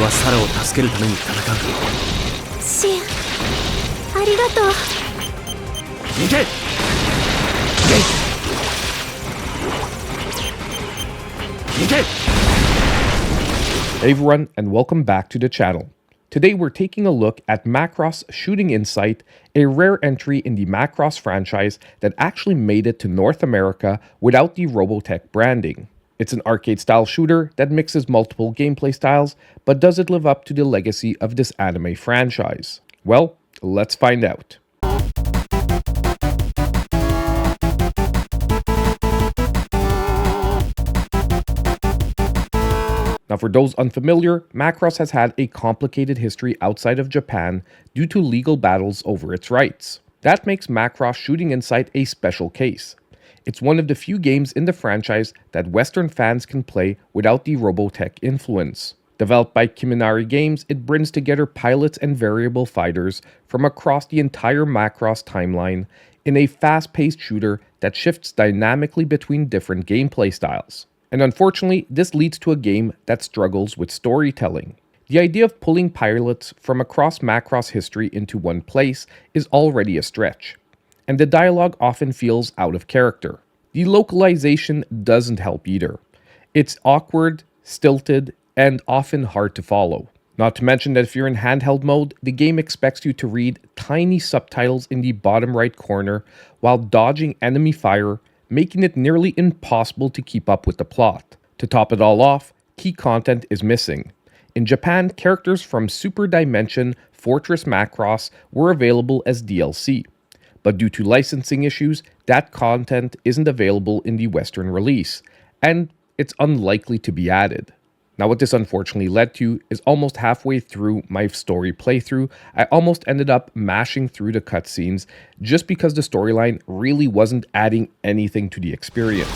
はサラを助けるために戦う。シン、ありがとう。行け。行け。Hey everyone, and welcome back to the channel. Today we're taking a look at MACROSS Shooting Insight, a rare entry in the MACROSS franchise that actually made it to North America without the Robotech branding. It's an arcade-style shooter that mixes multiple gameplay styles, but does it live up to the legacy of this anime franchise? Well, let's find out. Now, for those unfamiliar, MACROSS has had a complicated history outside of Japan due to legal battles over its rights. That makes MACROSS Shooting Insight a special case. It's one of the few games in the franchise that Western fans can play without the Robotech influence. Developed by Kiminari Games, it brings together pilots and variable fighters from across the entire MACROSS timeline in a fast-paced shooter that shifts dynamically between different gameplay styles. And unfortunately, this leads to a game that struggles with storytelling. The idea of pulling pilots from across MACROSS history into one place is already a stretch, and the dialogue often feels out of character. The localization doesn't help either. It's awkward, stilted, and often hard to follow. Not to mention that if you're in handheld mode, the game expects you to read tiny subtitles in the bottom right corner while dodging enemy fire, making it nearly impossible to keep up with the plot. To top it all off, key content is missing. In Japan, characters from Super Dimension Fortress Macross were available as DLC, but due to licensing issues, that content isn't available in the Western release, and it's unlikely to be added. Now, what this unfortunately led to is almost halfway through my story playthrough, I almost ended up mashing through the cutscenes just because the storyline really wasn't adding anything to the experience.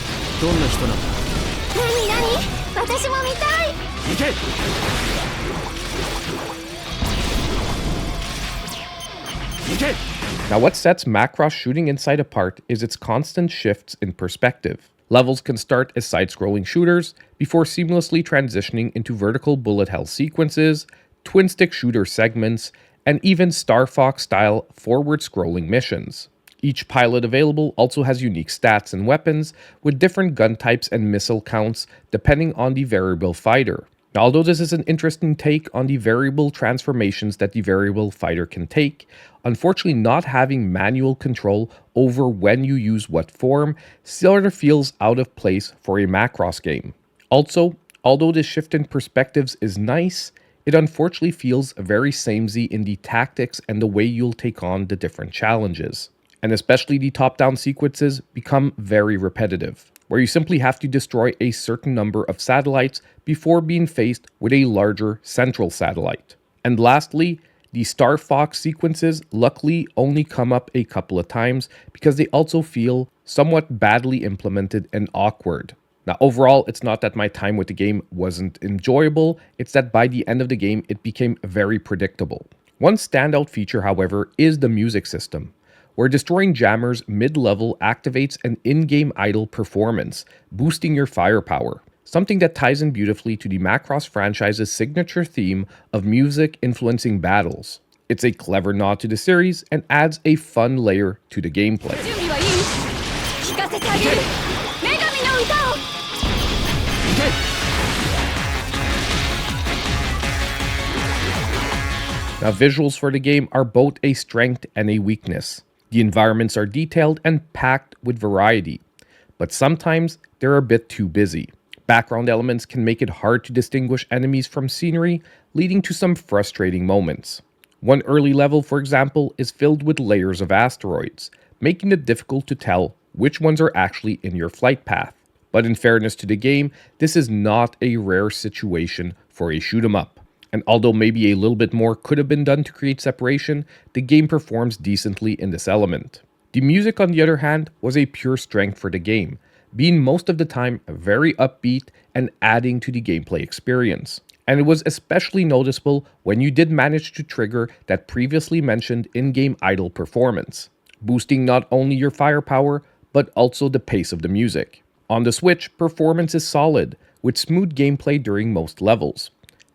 Now, what sets MACROSS Shooting Insight apart is its constant shifts in perspective. Levels can start as side-scrolling shooters before seamlessly transitioning into vertical bullet hell sequences, twin-stick shooter segments, and even Star Fox-style forward-scrolling missions. Each pilot available also has unique stats and weapons, with different gun types and missile counts depending on the variable fighter. Now, although this is an interesting take on the variable transformations that the variable fighter can take, unfortunately not having manual control over when you use what form sort of feels out of place for a Macross game. Also, although this shift in perspectives is nice, it unfortunately feels very samey in the tactics and the way you'll take on the different challenges. And especially the top-down sequences become very repetitive, where you simply have to destroy a certain number of satellites before being faced with a larger central satellite. And lastly, the Star Fox sequences luckily only come up a couple of times because they also feel somewhat badly implemented and awkward. Now, overall, it's not that my time with the game wasn't enjoyable, it's that by the end of the game, it became very predictable. One standout feature, however, is the music system, where destroying jammers mid-level activates an in-game idle performance, boosting your firepower, something that ties in beautifully to the MACROSS franchise's signature theme of music influencing battles. It's a clever nod to the series and adds a fun layer to the gameplay. Now, visuals for the game are both a strength and a weakness. The environments are detailed and packed with variety, but sometimes they're a bit too busy. Background elements can make it hard to distinguish enemies from scenery, leading to some frustrating moments. One early level, for example, is filled with layers of asteroids, making it difficult to tell which ones are actually in your flight path. But in fairness to the game, this is not a rare situation for a shoot-'em-up. And although maybe a little bit more could have been done to create separation, the game performs decently in this element. The music, on the other hand, was a pure strength for the game, being most of the time very upbeat and adding to the gameplay experience. And it was especially noticeable when you did manage to trigger that previously mentioned in-game idle performance, boosting not only your firepower, but also the pace of the music. On the Switch, performance is solid, with smooth gameplay during most levels.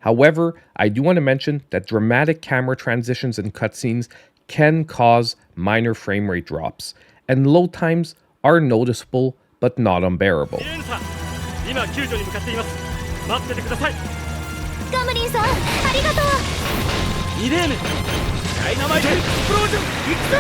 However, I do want to mention that dramatic camera transitions and cutscenes can cause minor frame rate drops, and load times are noticeable but not unbearable. 今救助に向かっています。待っててください。ガムリンさん、ありがとう。2レーンダイナマイトエクスプロージョン、行くぞ。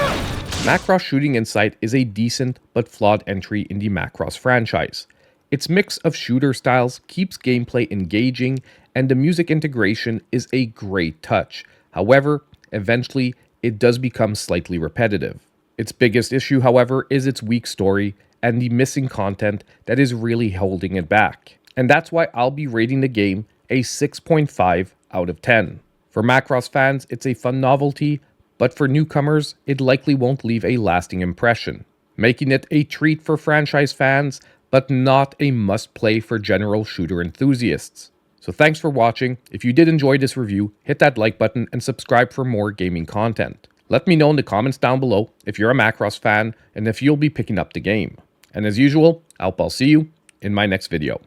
MACROSS Shooting Insight is a decent but flawed entry in the MACROSS franchise. Its mix of shooter styles keeps gameplay engaging, and the music integration is a great touch. However, eventually, it does become slightly repetitive. Its biggest issue, however, is its weak story and the missing content that is really holding it back. And that's why I'll be rating the game a 6.5 out of 10. For MACROSS fans, it's a fun novelty, but for newcomers, it likely won't leave a lasting impression, making it a treat for franchise fans, but not a must-play for general shooter enthusiasts. So thanks for watching. If you did enjoy this review, hit that like button and subscribe for more gaming content. Let me know in the comments down below if you're a MACROSS fan and if you'll be picking up the game. And as usual, I'll see you in my next video.